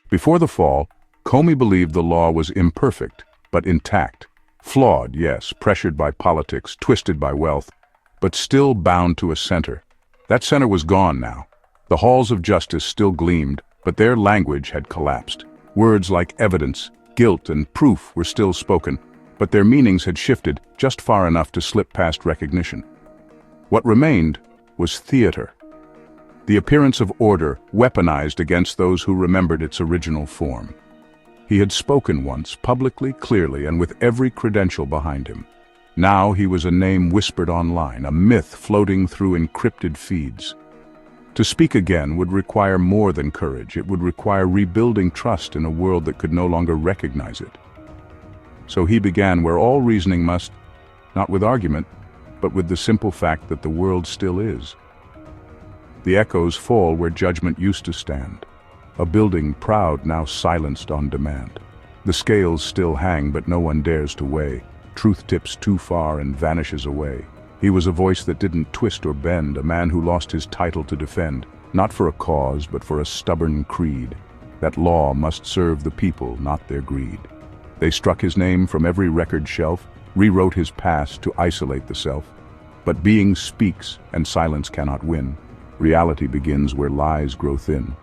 Before the fall, Comey believed the law was imperfect, but intact. Flawed, yes, pressured by politics, twisted by wealth, but still bound to a center. That center was gone now. The halls of justice still gleamed, but their language had collapsed. Words like evidence, guilt, and proof were still spoken, but their meanings had shifted just far enough to slip past recognition. What remained was theater. The appearance of order weaponized against those who remembered its original form. He had spoken once, publicly, clearly, and with every credential behind him. Now he was a name whispered online, a myth floating through encrypted feeds. To speak again would require more than courage. It would require rebuilding trust in a world that could no longer recognize it. So he began where all reasoning must, not with argument, but with the simple fact that the world still is. The echoes fall where judgment used to stand. A building proud, now silenced on demand. The scales still hang, but no one dares to weigh. Truth tips too far and vanishes away. He was a voice that didn't twist or bend, a man who lost his title to defend, not for a cause, but for a stubborn creed. That law must serve the people, not their greed. They struck his name from every record shelf, rewrote his past to isolate the self. But being speaks, and silence cannot win. Reality begins where lies grow thin.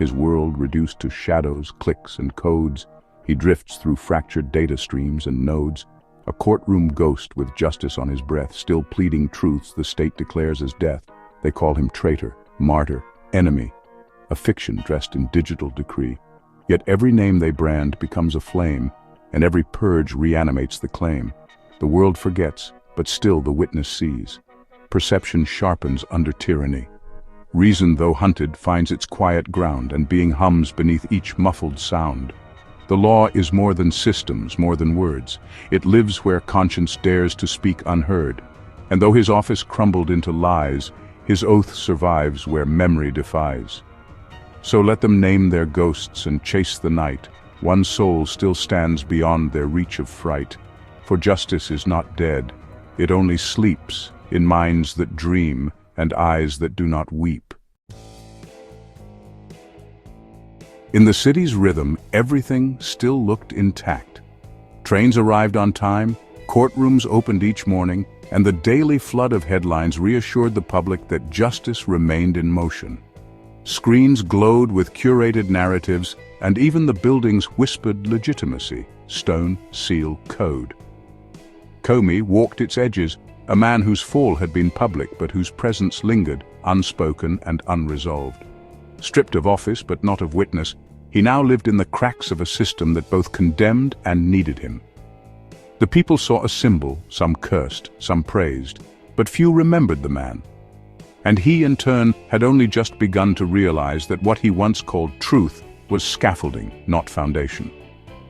His world reduced to shadows, clicks, and codes. He drifts through fractured data streams and nodes. A courtroom ghost with justice on his breath, still pleading truths the state declares as death. They call him traitor, martyr, enemy. A fiction dressed in digital decree. Yet every name they brand becomes a flame, and every purge reanimates the claim. The world forgets, but still the witness sees. Perception sharpens under tyranny. Reason, though hunted, finds its quiet ground, and being hums beneath each muffled sound. The law is more than systems, more than words. It lives where conscience dares to speak unheard. And though his office crumbled into lies, his oath survives where memory defies. So let them name their ghosts and chase the night. One soul still stands beyond their reach of fright. For justice is not dead. It only sleeps in minds that dream and eyes that do not weep. In the city's rhythm, everything still looked intact. Trains arrived on time, courtrooms opened each morning, and the daily flood of headlines reassured the public that justice remained in motion. Screens glowed with curated narratives, and even the buildings whispered legitimacy, stone, seal, code. Comey walked its edges, a man whose fall had been public but whose presence lingered, unspoken and unresolved. Stripped of office but not of witness, he now lived in the cracks of a system that both condemned and needed him. The people saw a symbol, some cursed, some praised, but few remembered the man. And he, in turn, had only just begun to realize that what he once called truth was scaffolding, not foundation.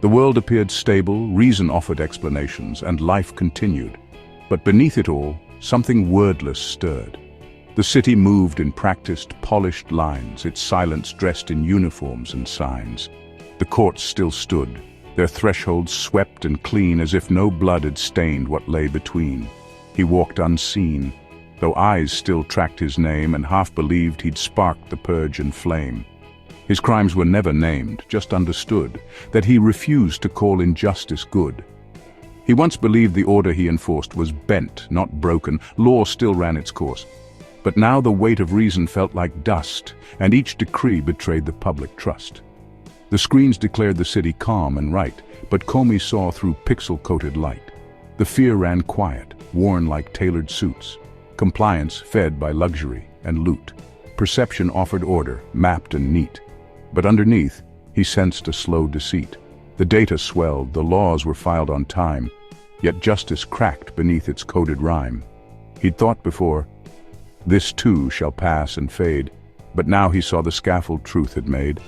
The world appeared stable, reason offered explanations, and life continued. But beneath it all, something wordless stirred. The city moved in practiced, polished lines, its silence dressed in uniforms and signs. The courts still stood, their thresholds swept and clean as if no blood had stained what lay between. He walked unseen, though eyes still tracked his name and half believed he'd sparked the purge and flame. His crimes were never named, just understood, that he refused to call injustice good. He once believed the order he enforced was bent, not broken. Law still ran its course. But now the weight of reason felt like dust, and each decree betrayed the public trust. The screens declared the city calm and right, but Comey saw through pixel-coated light. The fear ran quiet, worn like tailored suits. Compliance fed by luxury and loot. Perception offered order, mapped and neat. But underneath, he sensed a slow deceit. The data swelled, the laws were filed on time, yet justice cracked beneath its coded rhyme. He'd thought before, this too shall pass and fade, but now he saw the scaffold truth had made.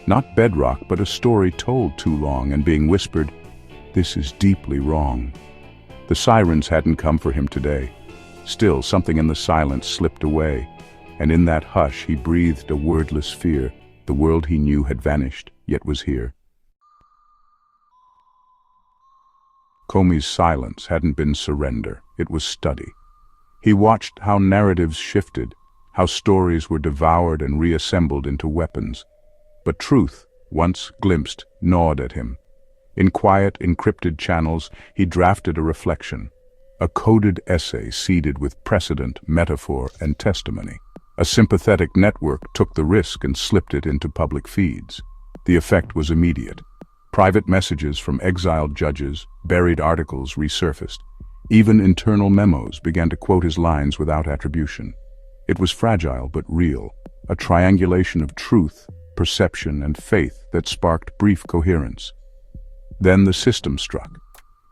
Not bedrock, but a story told too long and being whispered, this is deeply wrong. The sirens hadn't come for him today. Still, something in the silence slipped away, and in that hush he breathed a wordless fear. The world he knew had vanished, yet was here. Comey's silence hadn't been surrender, it was study. He watched how narratives shifted, how stories were devoured and reassembled into weapons. But truth, once glimpsed, gnawed at him. In quiet, encrypted channels, he drafted a reflection, a coded essay seeded with precedent, metaphor, and testimony. A sympathetic network took the risk and slipped it into public feeds. The effect was immediate. Private messages from exiled judges, buried articles resurfaced. Even internal memos began to quote his lines without attribution. It was fragile but real, a triangulation of truth, perception, and faith that sparked brief coherence. Then the system struck.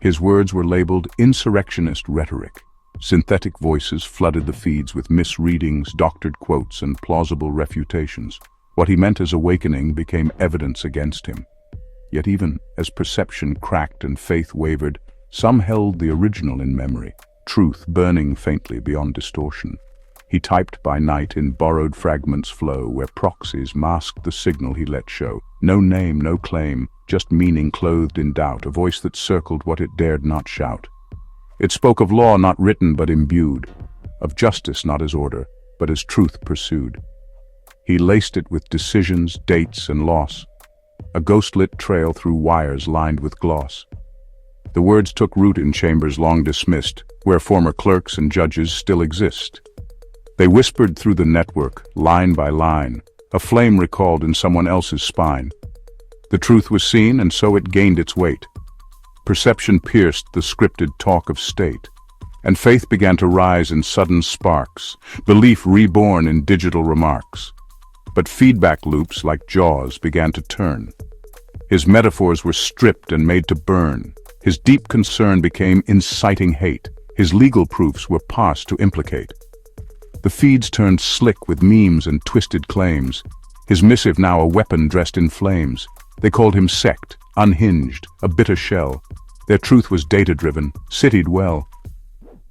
His words were labeled insurrectionist rhetoric. Synthetic voices flooded the feeds with misreadings, doctored quotes, and plausible refutations. What he meant as awakening became evidence against him. Yet even as perception cracked and faith wavered, some held the original in memory, truth burning faintly beyond distortion. He typed by night in borrowed fragments flow where proxies masked the signal he let show. No name, no claim, just meaning clothed in doubt, a voice that circled what it dared not shout. It spoke of law not written but imbued, of justice not as order, but as truth pursued. He laced it with decisions, dates, and loss, a ghost-lit trail through wires lined with gloss. The words took root in chambers long dismissed, where former clerks and judges still exist. They whispered through the network, line by line, a flame recalled in someone else's spine. The truth was seen, and so it gained its weight. Perception pierced the scripted talk of state, and faith began to rise in sudden sparks, belief reborn in digital remarks. But feedback loops like jaws began to turn. His metaphors were stripped and made to burn. His deep concern became inciting hate. His legal proofs were parsed to implicate. The feeds turned slick with memes and twisted claims. His missive now a weapon dressed in flames. They called him sect, unhinged, a bitter shell. Their truth was data-driven, citied well.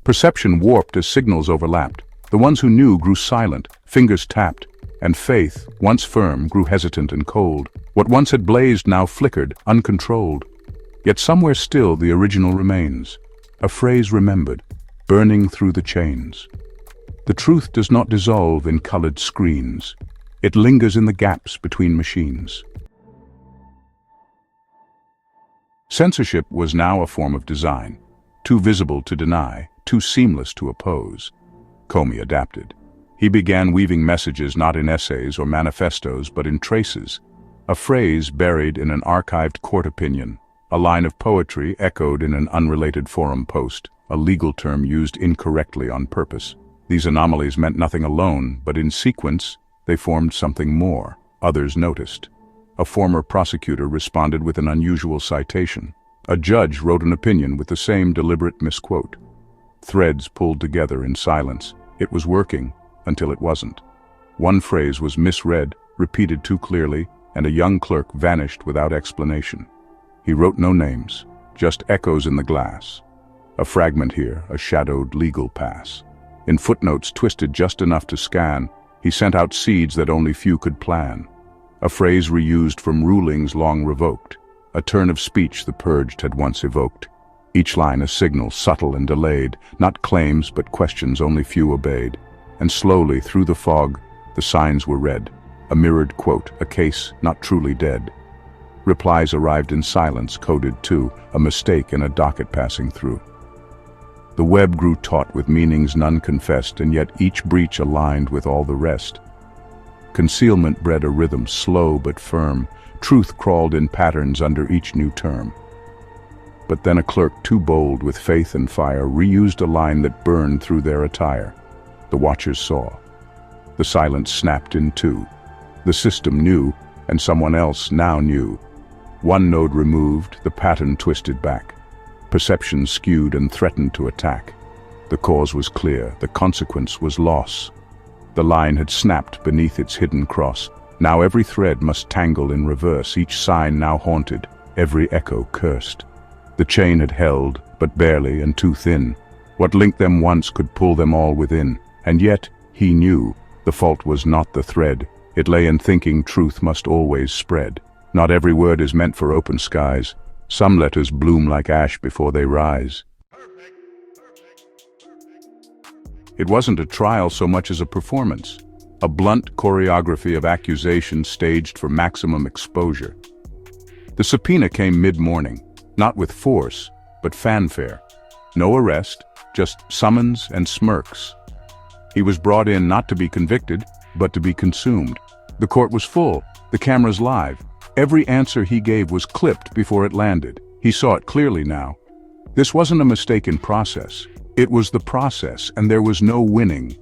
Perception warped as signals overlapped. The ones who knew grew silent, fingers tapped, and faith, once firm, grew hesitant and cold. What once had blazed now flickered, uncontrolled. Yet somewhere still the original remains, a phrase remembered, burning through the chains. The truth does not dissolve in colored screens. It lingers in the gaps between machines. Censorship was now a form of design, too visible to deny, too seamless to oppose. Comey adapted. He began weaving messages not in essays or manifestos but in traces, a phrase buried in an archived court opinion, a line of poetry echoed in an unrelated forum post, a legal term used incorrectly on purpose. These anomalies meant nothing alone, but in sequence, they formed something more. Others noticed. A former prosecutor responded with an unusual citation. A judge wrote an opinion with the same deliberate misquote. Threads pulled together in silence. It was working, until it wasn't. One phrase was misread, repeated too clearly, and a young clerk vanished without explanation. He wrote no names, just echoes in the glass. A fragment here, a shadowed legal pass. In footnotes twisted just enough to scan, he sent out seeds that only few could plan. A phrase reused from rulings long revoked, a turn of speech the purged had once evoked. Each line a signal, subtle and delayed, not claims but questions only few obeyed. And slowly, through the fog, the signs were read. A mirrored quote, a case not truly dead. Replies arrived in silence, coded too, a mistake in a docket passing through. The web grew taut with meanings none confessed, and yet each breach aligned with all the rest. Concealment bred a rhythm slow but firm. Truth crawled in patterns under each new term. But then a clerk too bold with faith and fire reused a line that burned through their attire. The watchers saw. The silence snapped in two. The system knew, and someone else now knew. One node removed, the pattern twisted back. Perception skewed and threatened to attack. The cause was clear, the consequence was loss. The line had snapped beneath its hidden cross. Now every thread must tangle in reverse, each sign now haunted, every echo cursed. The chain had held, but barely and too thin. What linked them once could pull them all within. And yet, he knew, the fault was not the thread. It lay in thinking truth must always spread. Not every word is meant for open skies. Some letters bloom like ash before they rise. It wasn't a trial so much as a performance. a blunt choreography of accusations staged for maximum exposure. The subpoena came mid-morning, not with force, but fanfare. No arrest, just summons and smirks. He was brought in not to be convicted, but to be consumed. The court was full, the cameras live. Every answer he gave was clipped before it landed. He saw it clearly now. This wasn't a mistake in process. It was the process, and there was no winning.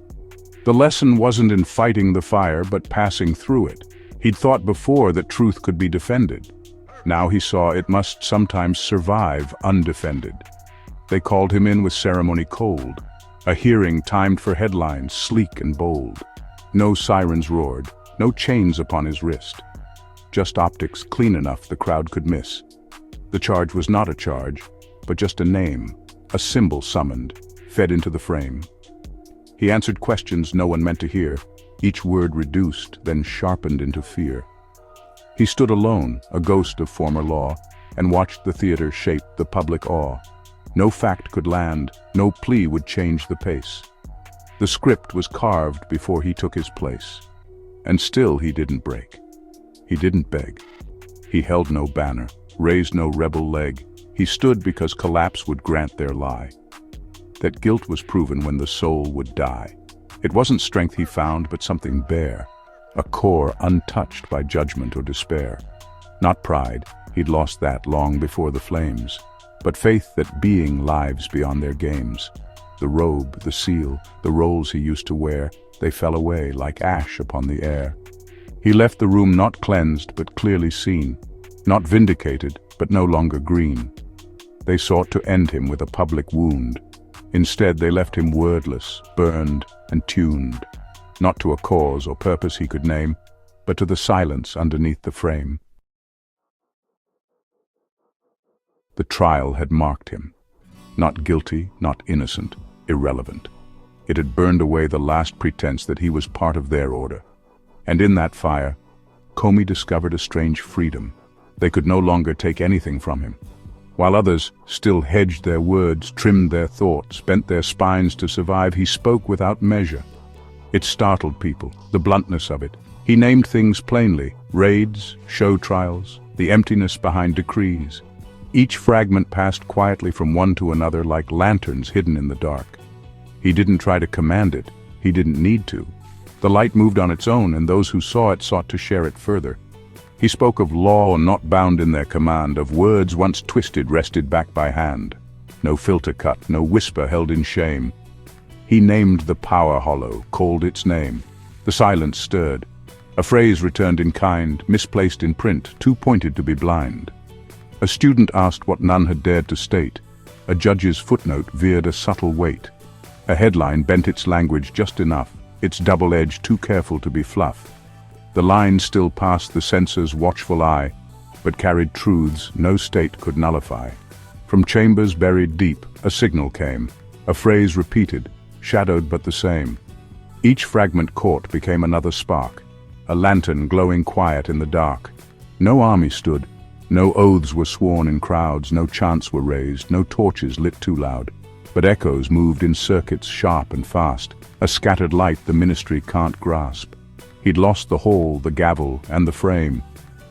The lesson wasn't in fighting the fire, but passing through it. He'd thought before that truth could be defended. Now he saw it must sometimes survive undefended. They called him in with ceremony cold, a hearing timed for headlines, sleek and bold. No sirens roared, no chains upon his wrist. Just optics clean enough the crowd could miss. The charge was not a charge, but just a name, a symbol summoned, fed into the frame. He answered questions no one meant to hear, each word reduced, then sharpened into fear. He stood alone, a ghost of former law, and watched the theater shape the public awe. No fact could land, no plea would change the pace. The script was carved before he took his place. And still he didn't break. He didn't beg. He held no banner, raised no rebel leg. He stood because collapse would grant their lie. That guilt was proven when the soul would die. It wasn't strength he found, but something bare. A core untouched by judgment or despair. Not pride, he'd lost that long before the flames, but faith that being lives beyond their games. The robe, the seal, the roles he used to wear, they fell away like ash upon the air. He left the room not cleansed but clearly seen, not vindicated but no longer green. They sought to end him with a public wound. Instead they left him wordless, burned and tuned. Not to a cause or purpose he could name, but to the silence underneath the frame. The trial had marked him. Not guilty, not innocent, irrelevant. It had burned away the last pretense that he was part of their order. And in that fire, Comey discovered a strange freedom. They could no longer take anything from him. While others still hedged their words, trimmed their thoughts, bent their spines to survive, he spoke without measure. It startled people, the bluntness of it. He named things plainly, raids, show trials, the emptiness behind decrees. Each fragment passed quietly from one to another like lanterns hidden in the dark. He didn't try to command it, he didn't need to. The light moved on its own, and those who saw it sought to share it further. He spoke of law not bound in their command, of words once twisted wrested back by hand. No filter cut, no whisper held in shame. He named the power hollow, called its name. The silence stirred. A phrase returned in kind, misplaced in print, too pointed to be blind. A student asked what none had dared to state. A judge's footnote veered a subtle weight. A headline bent its language just enough, its double edge too careful to be fluff. The line still passed the censor's watchful eye, but carried truths no state could nullify. From chambers buried deep, a signal came, a phrase repeated, shadowed but the same. Each fragment caught became another spark, a lantern glowing quiet in the dark. No army stood, no oaths were sworn in crowds, no chants were raised, no torches lit too loud. But echoes moved in circuits sharp and fast, a scattered light the ministry can't grasp. He'd lost the hall, the gavel, and the frame,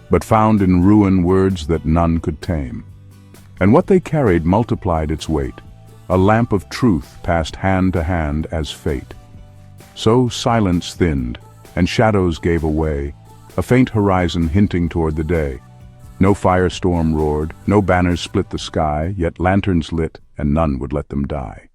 but found in ruin words that none could tame. And what they carried multiplied its weight. A lamp of truth passed hand to hand as fate. So silence thinned, and shadows gave away, a faint horizon hinting toward the day. No firestorm roared, no banners split the sky, yet lanterns lit, and none would let them die.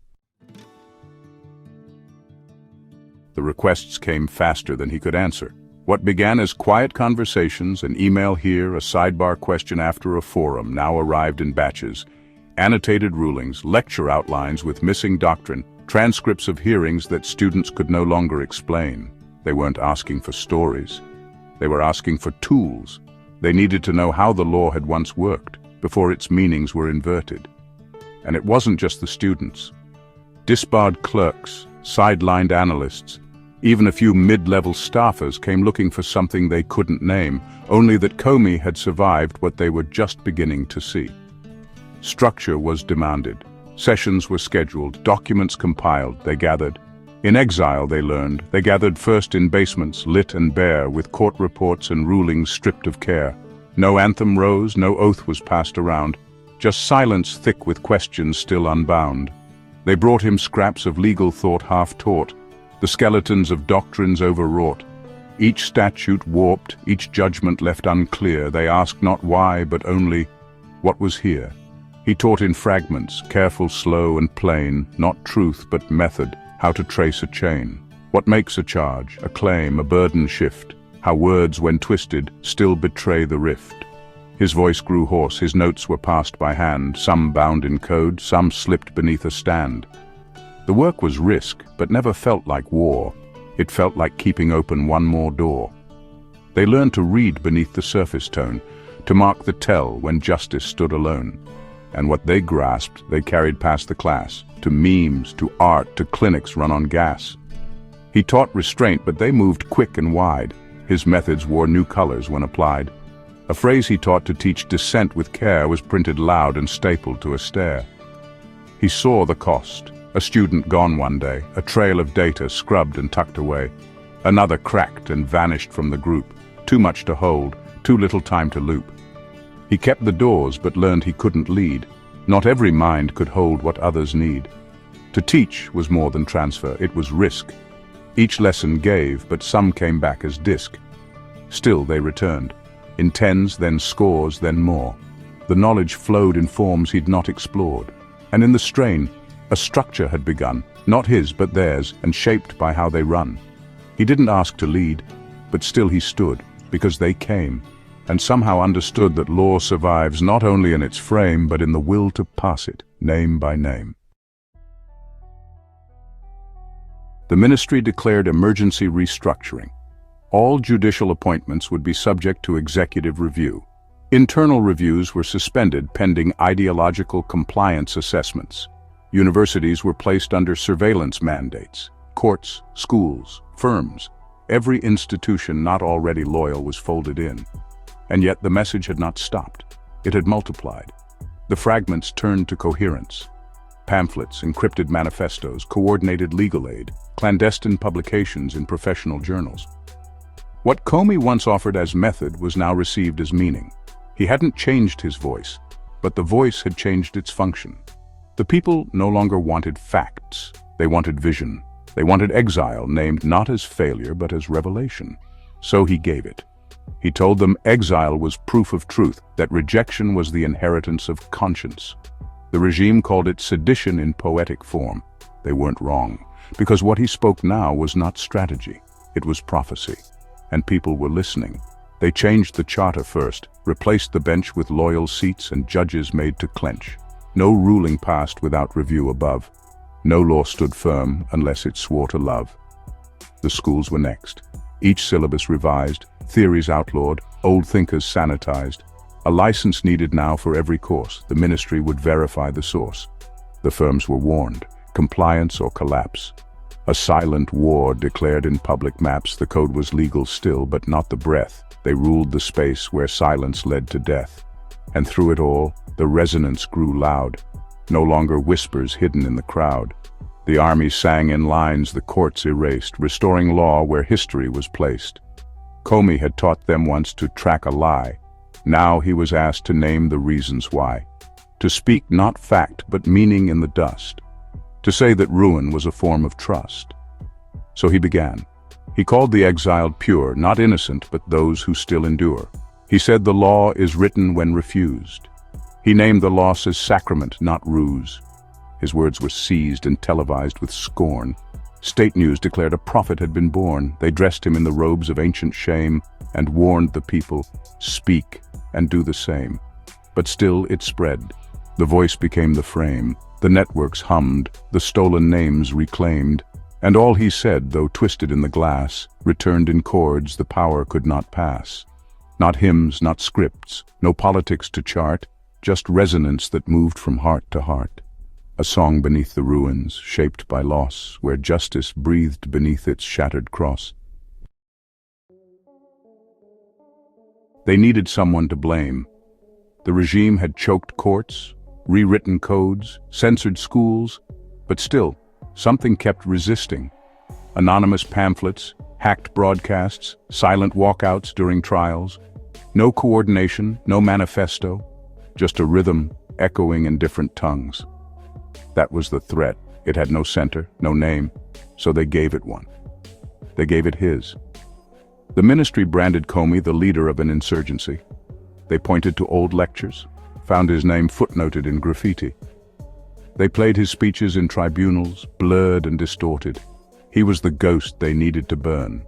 The requests came faster than he could answer. What began as quiet conversations, an email here, a sidebar question after a forum, now arrived in batches. Annotated rulings, lecture outlines with missing doctrine, transcripts of hearings that students could no longer explain. They weren't asking for stories. They were asking for tools. They needed to know how the law had once worked, before its meanings were inverted. And it wasn't just the students. Disbarred clerks, sidelined analysts, even a few mid-level staffers came looking for something they couldn't name, only that Comey had survived what they were just beginning to see. Structure was demanded. Sessions were scheduled, documents compiled, they gathered. In exile, they learned, they gathered first in basements, lit and bare, with court reports and rulings stripped of care. No anthem rose, no oath was passed around, just silence thick with questions still unbound. They brought him scraps of legal thought half-taught, the skeletons of doctrines overwrought. Each statute warped, each judgment left unclear. They asked not why, but only, what was here? He taught in fragments, careful, slow, and plain, not truth, but method, how to trace a chain. What makes a charge, a claim, a burden shift, how words, when twisted, still betray the rift. His voice grew hoarse, his notes were passed by hand, some bound in code, some slipped beneath a stand. The work was risk, but never felt like war. It felt like keeping open one more door. They learned to read beneath the surface tone, to mark the tell when justice stood alone. And what they grasped, they carried past the class, to memes, to art, to clinics run on gas. He taught restraint, but they moved quick and wide. His methods wore new colors when applied. A phrase he taught to teach dissent with care was printed loud and stapled to a stare. He saw the cost. A student gone one day, a trail of data scrubbed and tucked away. Another cracked and vanished from the group. Too much to hold, too little time to loop. He kept the doors but learned he couldn't lead. Not every mind could hold what others need. To teach was more than transfer, it was risk. Each lesson gave, but some came back as disc. Still they returned, in tens, then scores, then more. The knowledge flowed in forms he'd not explored. And in the strain, a structure had begun, not his but theirs, and shaped by how they run. He didn't ask to lead, but still he stood, because they came, and somehow understood that law survives not only in its frame, but in the will to pass it, name by name. The ministry declared emergency restructuring. All judicial appointments would be subject to executive review. Internal reviews were suspended pending ideological compliance assessments. Universities were placed under surveillance mandates. Courts, schools, firms, every institution not already loyal was folded in. And yet the message had not stopped. It had multiplied. The fragments turned to coherence. Pamphlets, encrypted manifestos, coordinated legal aid, clandestine publications in professional journals. What Comey once offered as method was now received as meaning. He hadn't changed his voice, but the voice had changed its function. The people no longer wanted facts. They wanted vision. They wanted exile named not as failure but as revelation. So he gave it. He told them exile was proof of truth, that rejection was the inheritance of conscience. The regime called it sedition in poetic form. They weren't wrong, because what he spoke now was not strategy. It was prophecy. And people were listening. They changed the charter first, replaced the bench with loyal seats and judges made to clench. No ruling passed without review above. No law stood firm unless it swore to love. The schools were next. Each syllabus revised, theories outlawed, old thinkers sanitized. A license needed now for every course. The ministry would verify the source. The firms were warned, compliance or collapse. A silent war declared in public maps. The code was legal still, but not the breath. They ruled the space where silence led to death. And through it all, the resonance grew loud. No longer whispers hidden in the crowd. The army sang in lines the courts erased, restoring law where history was placed. Comey had taught them once to track a lie. Now he was asked to name the reasons why. To speak not fact, but meaning in the dust. To say that ruin was a form of trust. So he began. He called the exiled pure, not innocent, but those who still endure. He said the law is written when refused. He named the loss as sacrament, not ruse. His words were seized and televised with scorn. State news declared a prophet had been born. They dressed him in the robes of ancient shame and warned the people, speak and do the same. But still it spread. The voice became the frame. The networks hummed, the stolen names reclaimed. And all he said, though twisted in the glass, returned in chords the power could not pass. Not hymns, not scripts, no politics to chart, just resonance that moved from heart to heart. A song beneath the ruins, shaped by loss, where justice breathed beneath its shattered cross. They needed someone to blame. The regime had choked courts, rewritten codes, censored schools, but still, something kept resisting. Anonymous pamphlets, hacked broadcasts, silent walkouts during trials. No coordination, no manifesto, just a rhythm echoing in different tongues. That was the threat. It had no center, no name, so they gave it one. They gave it his. The ministry branded Comey the leader of an insurgency. They pointed to old lectures, found his name footnoted in graffiti. They played his speeches in tribunals, blurred and distorted. He was the ghost they needed to burn.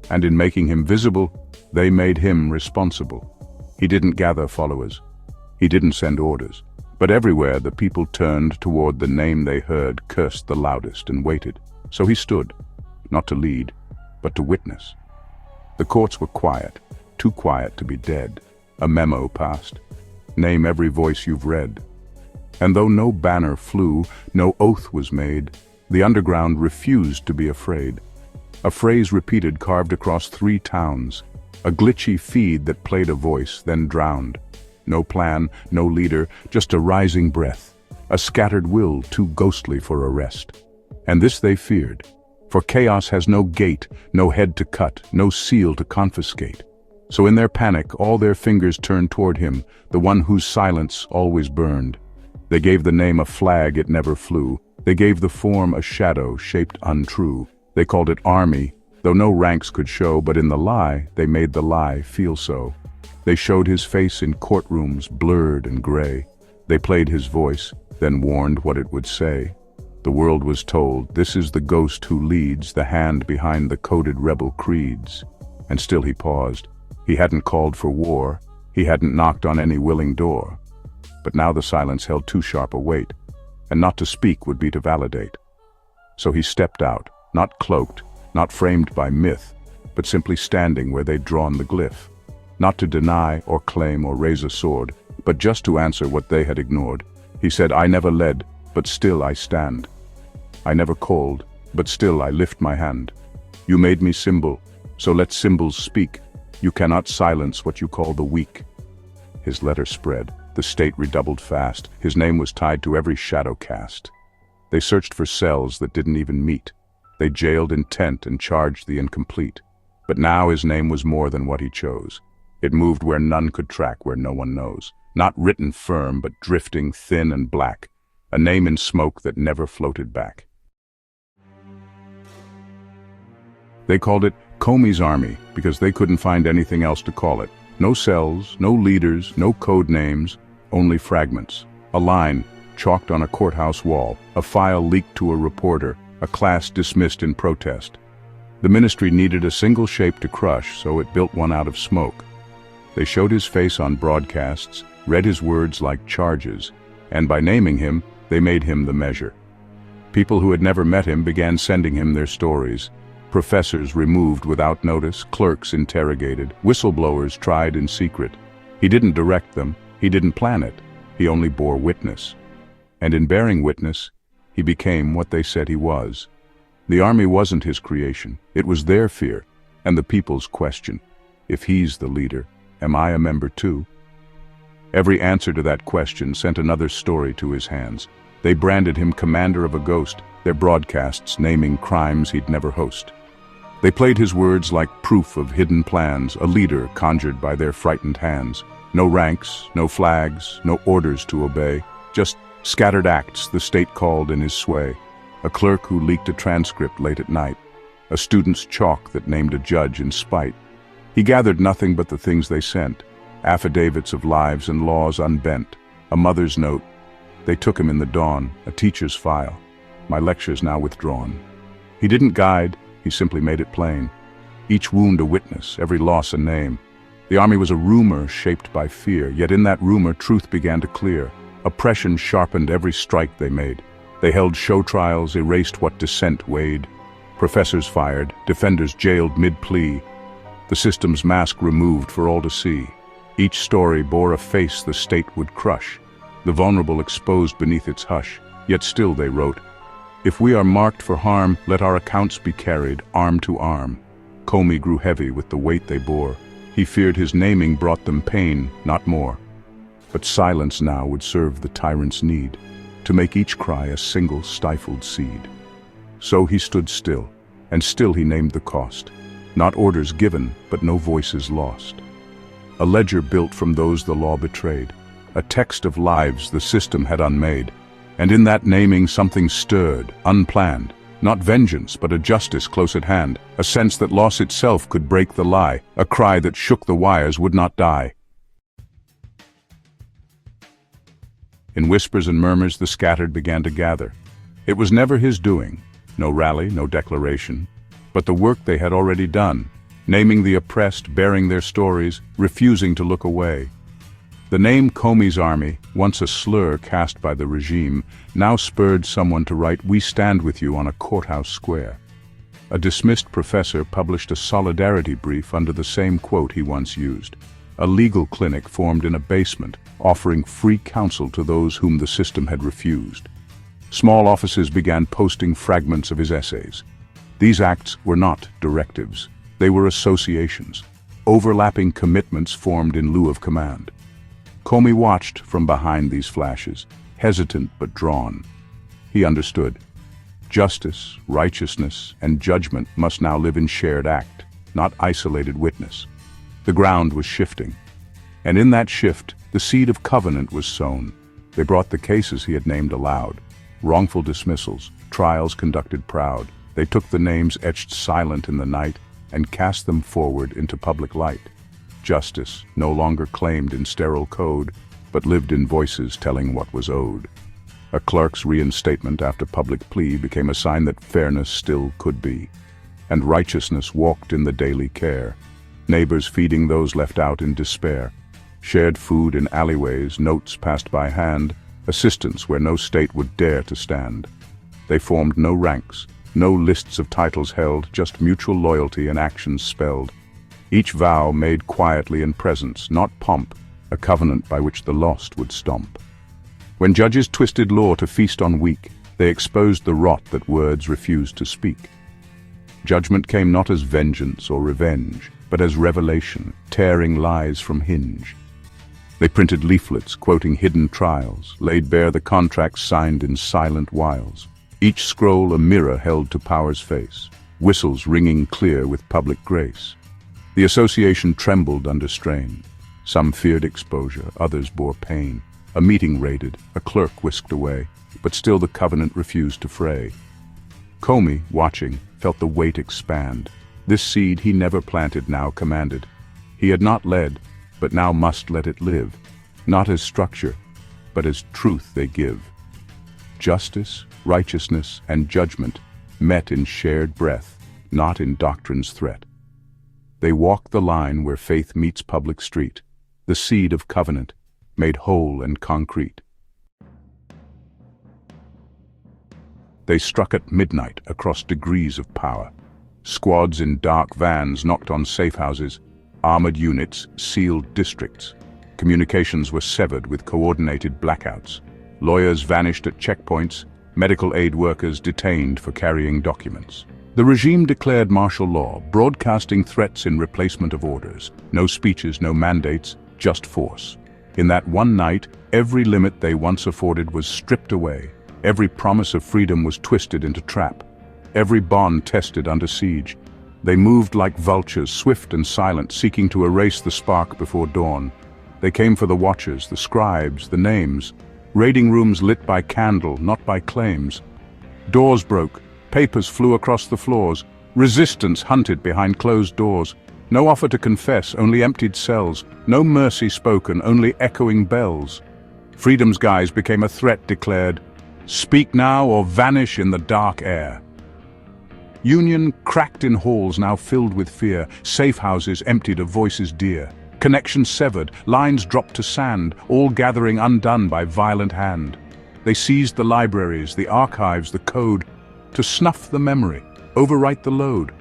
And in making him visible, they made him responsible. He didn't gather followers. He didn't send orders. But everywhere the people turned toward the name they heard cursed the loudest and waited. So he stood, not to lead, but to witness. The courts were quiet, too quiet to be dead. A memo passed. Name every voice you've read. And though no banner flew, no oath was made, the underground refused to be afraid. A phrase repeated carved across 3 towns, a glitchy feed that played a voice, then drowned. No plan, no leader, just a rising breath, a scattered will too ghostly for arrest. And this they feared, for chaos has no gate, no head to cut, no seal to confiscate. So in their panic, all their fingers turned toward him, the one whose silence always burned. They gave the name a flag it never flew. They gave the form a shadow shaped untrue. They called it army, though no ranks could show, but in the lie, they made the lie feel so. They showed his face in courtrooms blurred and gray. They played his voice, then warned what it would say. The world was told, this is the ghost who leads, the hand behind the coded rebel creeds. And still he paused. He hadn't called for war. He hadn't knocked on any willing door. But now the silence held too sharp a weight, and not to speak would be to validate. So he stepped out, not cloaked, not framed by myth, but simply standing where they'd drawn the glyph. Not to deny or claim or raise a sword, but just to answer what they had ignored. He said, I never led, but still I stand. I never called, but still I lift my hand. You made me symbol, so let symbols speak. You cannot silence what you call the weak. His letter spread. The state redoubled fast. His name was tied to every shadow cast. They searched for cells that didn't even meet. They jailed intent and charged the incomplete. But now his name was more than what he chose. It moved where none could track, where no one knows. Not written firm, but drifting thin and black. A name in smoke that never floated back. They called it Comey's Army because they couldn't find anything else to call it. No cells, no leaders, no code names, only fragments. A line chalked on a courthouse wall, a file leaked to a reporter, a class dismissed in protest. The ministry needed a single shape to crush, so it built one out of smoke. They showed his face on broadcasts, read his words like charges, and by naming him, they made him the measure. People who had never met him began sending him their stories. Professors removed without notice, clerks interrogated, whistleblowers tried in secret. He didn't direct them, he didn't plan it, he only bore witness. And in bearing witness, he became what they said he was. The army wasn't his creation, it was their fear, and the people's question. If he's the leader, am I a member too? Every answer to that question sent another story to his hands. They branded him commander of a ghost, their broadcasts naming crimes he'd never host. They played his words like proof of hidden plans, a leader conjured by their frightened hands. No ranks, no flags, no orders to obey, just scattered acts the state called in his sway. A clerk who leaked a transcript late at night, a student's chalk that named a judge in spite. He gathered nothing but the things they sent, affidavits of lives and laws unbent, a mother's note. They took him in the dawn, a teacher's file. My lecture's now withdrawn. He didn't guide, he simply made it plain. Each wound a witness, every loss a name. The army was a rumor shaped by fear, yet in that rumor truth began to clear. Oppression sharpened every strike they made. They held show trials, erased what dissent weighed. Professors fired, defenders jailed mid-plea. The system's mask removed for all to see. Each story bore a face the state would crush, the vulnerable exposed beneath its hush. Yet still they wrote, if we are marked for harm, let our accounts be carried arm to arm. Comey grew heavy with the weight they bore. He feared his naming brought them pain, not more. But silence now would serve the tyrant's need, to make each cry a single stifled seed. So he stood still, And still he named the cost. Not orders given, but no voices lost. A ledger built from those the law betrayed. A text of lives the system had unmade. And in that naming something stirred, unplanned. Not vengeance, but a justice close at hand. A sense that loss itself could break the lie. A cry that shook the wires would not die. In whispers and murmurs the scattered began to gather. It was never his doing. No rally, no declaration. But the work they had already done. Naming the oppressed, bearing their stories, refusing to look away. The name Comey's army, once a slur cast by the regime, now spurred someone to write, "We stand with you" on a courthouse square. A dismissed professor published a solidarity brief under the same quote he once used. A legal clinic formed in a basement, offering free counsel to those whom the system had refused. Small offices began posting fragments of his essays. These acts were not directives. They were associations. Overlapping commitments formed in lieu of command. Comey watched from behind these flashes, hesitant but drawn. He understood. Justice, righteousness, and judgment must now live in shared act, not isolated witness. The ground was shifting. And in that shift, the seed of covenant was sown. They brought the cases he had named aloud. Wrongful dismissals, trials conducted proud. They took the names etched silent in the night and cast them forward into public light. Justice, no longer claimed in sterile code, but lived in voices telling what was owed. A clerk's reinstatement after public plea became a sign that fairness still could be. And righteousness walked in the daily care. Neighbors feeding those left out in despair. Shared food in alleyways, notes passed by hand, assistance where no state would dare to stand. They formed no ranks, no lists of titles held, just mutual loyalty and actions spelled. Each vow made quietly in presence, not pomp, a covenant by which the lost would stomp. When judges twisted law to feast on weak, they exposed the rot that words refused to speak. Judgment came not as vengeance or revenge, but as revelation, tearing lies from hinge. They printed leaflets quoting hidden trials, laid bare the contracts signed in silent wiles. Each scroll a mirror held to power's face, whistles ringing clear with public grace. The association trembled under strain. Some feared exposure, others bore pain. A meeting raided, a clerk whisked away, but still the covenant refused to fray. Comey, watching, felt the weight expand. This seed he never planted now commanded. He had not led, but now must let it live. Not as structure, but as truth they give. Justice, righteousness, and judgment met in shared breath, not in doctrine's threat. They walk the line where faith meets public street, the seed of covenant, made whole and concrete. They struck at midnight across degrees of power. Squads in dark vans knocked on safe houses. Armored units sealed districts. Communications were severed with coordinated blackouts. Lawyers vanished at checkpoints. Medical aid workers detained for carrying documents. The regime declared martial law, broadcasting threats in replacement of orders. No speeches, no mandates, just force. In that one night, every limit they once afforded was stripped away. Every promise of freedom was twisted into trap. Every bond tested under siege. They moved like vultures, swift and silent, seeking to erase the spark before dawn. They came for the watchers, the scribes, the names. Raiding rooms lit by candle, not by claims. Doors broke. Papers flew across the floors. Resistance hunted behind closed doors. No offer to confess, only emptied cells. No mercy spoken, only echoing bells. Freedom's guise became a threat declared. Speak now or vanish in the dark air. Union cracked in halls now filled with fear. Safe houses emptied of voices dear. Connections severed, lines dropped to sand, all gathering undone by violent hand. They seized the libraries, the archives, the code, to snuff the memory, overwrite the load.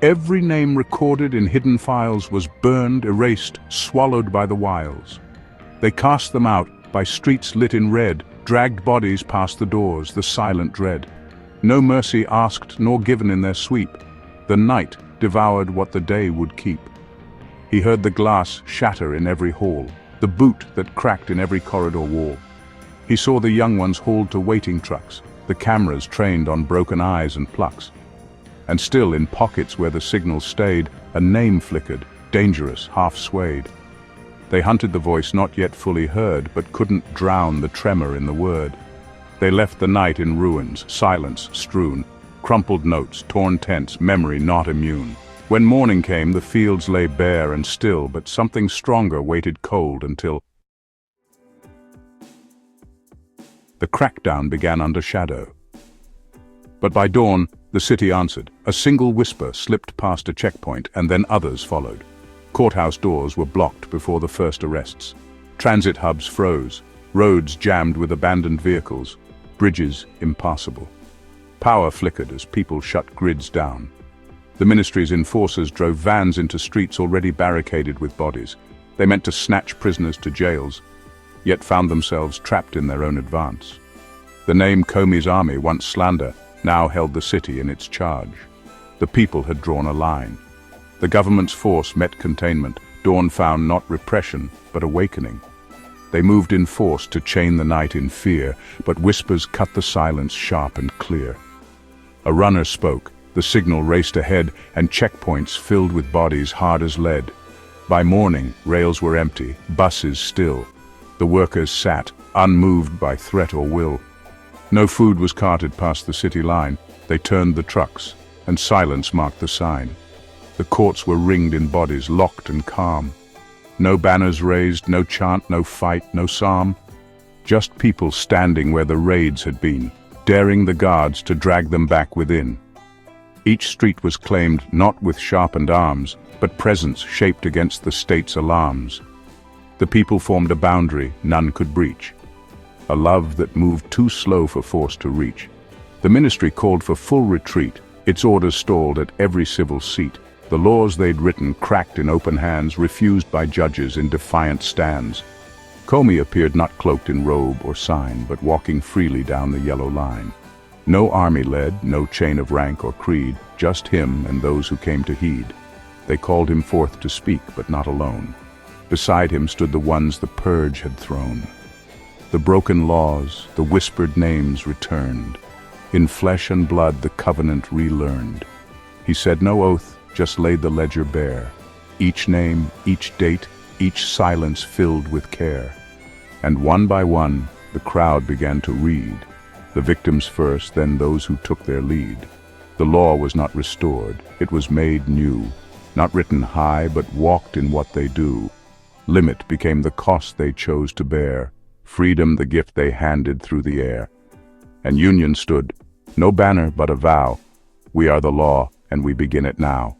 Every name recorded in hidden files was burned, erased, swallowed by the wiles. They cast them out by streets lit in red, dragged bodies past the doors, the silent dread. No mercy asked nor given in their sweep. The night devoured what the day would keep. He heard the glass shatter in every hall, the boot that cracked in every corridor wall. He saw the young ones hauled to waiting trucks, the cameras trained on broken eyes and plucks. And still, in pockets where the signal stayed, a name flickered, dangerous, half-swayed. They hunted the voice not yet fully heard, but couldn't drown the tremor in the word. They left the night in ruins, silence strewn, crumpled notes, torn tents, memory not immune. When morning came, the fields lay bare and still, but something stronger waited cold until the crackdown began under shadow. But by dawn, the city answered. A single whisper slipped past a checkpoint, and then others followed. Courthouse doors were blocked before the first arrests. Transit hubs froze, roads jammed with abandoned vehicles, bridges impassable. Power flickered as people shut grids down. The ministry's enforcers drove vans into streets already barricaded with bodies. They meant to snatch prisoners to jails, yet found themselves trapped in their own advance. The name Comey's army, once slander, now held the city in its charge. The people had drawn a line. The government's force met containment. Dawn found not repression, but awakening. They moved in force to chain the night in fear, but whispers cut the silence sharp and clear. A runner spoke, the signal raced ahead, and checkpoints filled with bodies hard as lead. By morning, rails were empty, buses still. The workers sat, unmoved by threat or will. No food was carted past the city line. They turned the trucks, and silence marked the sign. The courts were ringed in bodies, locked and calm. No banners raised, no chant, no fight, no psalm. Just people standing where the raids had been, daring the guards to drag them back within. Each street was claimed not with sharpened arms, but presence shaped against the state's alarms. The people formed a boundary none could breach, a love that moved too slow for force to reach. The ministry called for full retreat, its orders stalled at every civil seat. The laws they'd written cracked in open hands, refused by judges in defiant stands. Comey appeared not cloaked in robe or sign, but walking freely down the yellow line. No army led, no chain of rank or creed, just him and those who came to heed. They called him forth to speak, but not alone. Beside him stood the ones the purge had thrown. The broken laws, the whispered names returned. In flesh and blood the covenant relearned. He said no oath, just laid the ledger bare. Each name, each date, each silence filled with care. And one by one, the crowd began to read. The victims first, then those who took their lead. The law was not restored, it was made new. Not written high, but walked in what they do. Limit became the cost they chose to bear. Freedom the gift they handed through the air. And union stood, no banner but a vow. We are the law, and we begin it now.